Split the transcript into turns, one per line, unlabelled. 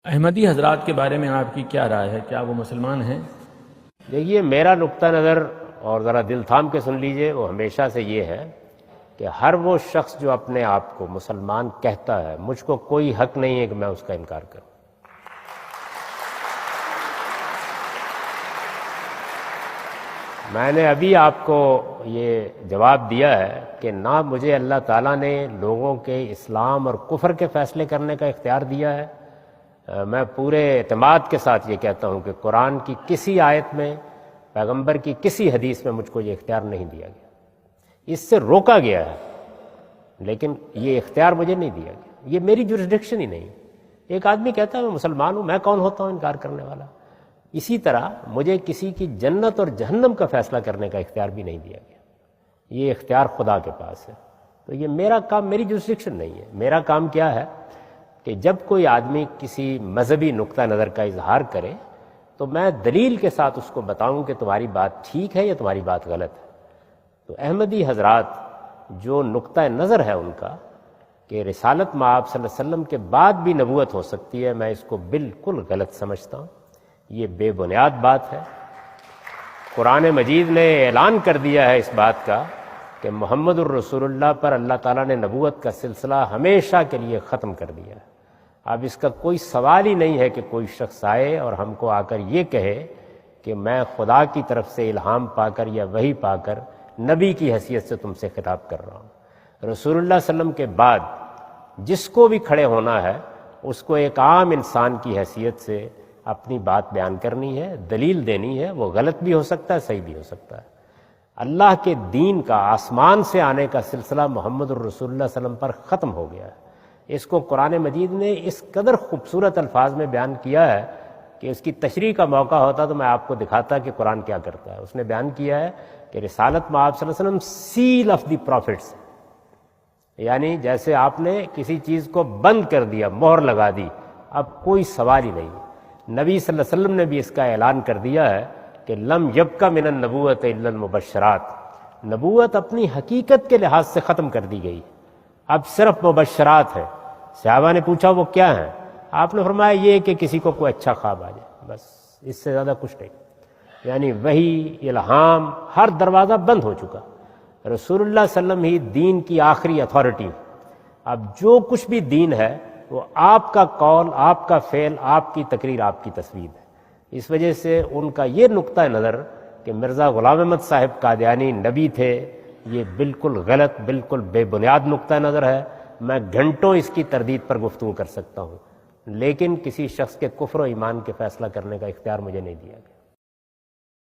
احمدی حضرات کے بارے میں آپ کی کیا رائے ہے؟ کیا وہ مسلمان ہیں؟
دیکھیے، میرا نقطہ نظر، اور ذرا دل تھام کے سن لیجئے، وہ ہمیشہ سے یہ ہے کہ ہر وہ شخص جو اپنے آپ کو مسلمان کہتا ہے، مجھ کو کوئی حق نہیں ہے کہ میں اس کا انکار کروں۔ میں نے ابھی آپ کو یہ جواب دیا ہے کہ نہ مجھے اللہ تعالیٰ نے لوگوں کے اسلام اور کفر کے فیصلے کرنے کا اختیار دیا ہے۔ میں پورے اعتماد کے ساتھ یہ کہتا ہوں کہ قرآن کی کسی آیت میں، پیغمبر کی کسی حدیث میں مجھ کو یہ اختیار نہیں دیا گیا۔ اس سے روکا گیا ہے، لیکن یہ اختیار مجھے نہیں دیا گیا۔ یہ میری جورسڈکشن ہی نہیں۔ ایک آدمی کہتا ہے میں مسلمان ہوں، میں کون ہوتا ہوں انکار کرنے والا؟ اسی طرح مجھے کسی کی جنت اور جہنم کا فیصلہ کرنے کا اختیار بھی نہیں دیا گیا۔ یہ اختیار خدا کے پاس ہے۔ تو یہ میرا کام، میری جورسڈکشن نہیں ہے۔ میرا کام کیا ہے کہ جب کوئی آدمی کسی مذہبی نقطہ نظر کا اظہار کرے تو میں دلیل کے ساتھ اس کو بتاؤں کہ تمہاری بات ٹھیک ہے یا تمہاری بات غلط ہے۔ تو احمدی حضرات جو نقطہ نظر ہے ان کا کہ رسالت مآب صلی اللہ علیہ وسلم کے بعد بھی نبوت ہو سکتی ہے، میں اس کو بالکل غلط سمجھتا ہوں۔ یہ بے بنیاد بات ہے۔ قرآن مجید نے اعلان کر دیا ہے اس بات کا کہ محمد الرسول اللہ پر اللہ تعالیٰ نے نبوت کا سلسلہ ہمیشہ کے لیے ختم کر دیا ہے۔ اب اس کا کوئی سوال ہی نہیں ہے کہ کوئی شخص آئے اور ہم کو آ کر یہ کہے کہ میں خدا کی طرف سے الہام پا کر یا وحی پا کر نبی کی حیثیت سے تم سے خطاب کر رہا ہوں۔ رسول اللہ صلی اللہ علیہ وسلم کے بعد جس کو بھی کھڑے ہونا ہے اس کو ایک عام انسان کی حیثیت سے اپنی بات بیان کرنی ہے، دلیل دینی ہے۔ وہ غلط بھی ہو سکتا ہے، صحیح بھی ہو سکتا ہے۔ اللہ کے دین کا آسمان سے آنے کا سلسلہ محمد الرسول اللہ صلی اللہ علیہ وسلم پر ختم ہو گیا ہے۔ اس کو قرآن مجید نے اس قدر خوبصورت الفاظ میں بیان کیا ہے کہ اس کی تشریح کا موقع ہوتا تو میں آپ کو دکھاتا کہ قرآن کیا کرتا ہے۔ اس نے بیان کیا ہے کہ رسالت مآب صلی اللہ علیہ وسلم سیل آف دی پروفٹس، یعنی جیسے آپ نے کسی چیز کو بند کر دیا، مہر لگا دی، اب کوئی سوال ہی نہیں۔ نبی صلی اللہ علیہ وسلم نے بھی اس کا اعلان کر دیا ہے کہ لم یبق من النبوۃ الا المبشرات، نبوت اپنی حقیقت کے لحاظ سے ختم کر دی گئی، اب صرف مبشرات ہیں۔ صحابہ نے پوچھا وہ کیا ہیں؟ آپ نے فرمایا یہ کہ کسی کو کوئی اچھا خواب آ جائے، بس اس سے زیادہ کچھ نہیں۔ یعنی وحی، الہام، ہر دروازہ بند ہو چکا۔ رسول اللہ صلی اللہ علیہ وسلم ہی دین کی آخری اتھارٹی۔ اب جو کچھ بھی دین ہے وہ آپ کا قول، آپ کا فعل، آپ کی تقریر، آپ کی تصویر ہے۔ اس وجہ سے ان کا یہ نقطہ نظر کہ مرزا غلام احمد صاحب قادیانی نبی تھے، یہ بالکل غلط، بالکل بے بنیاد نقطہ نظر ہے۔ میں گھنٹوں اس کی تردید پر گفتگو کر سکتا ہوں، لیکن کسی شخص کے کفر و ایمان کے فیصلہ کرنے کا اختیار مجھے نہیں دیا گیا۔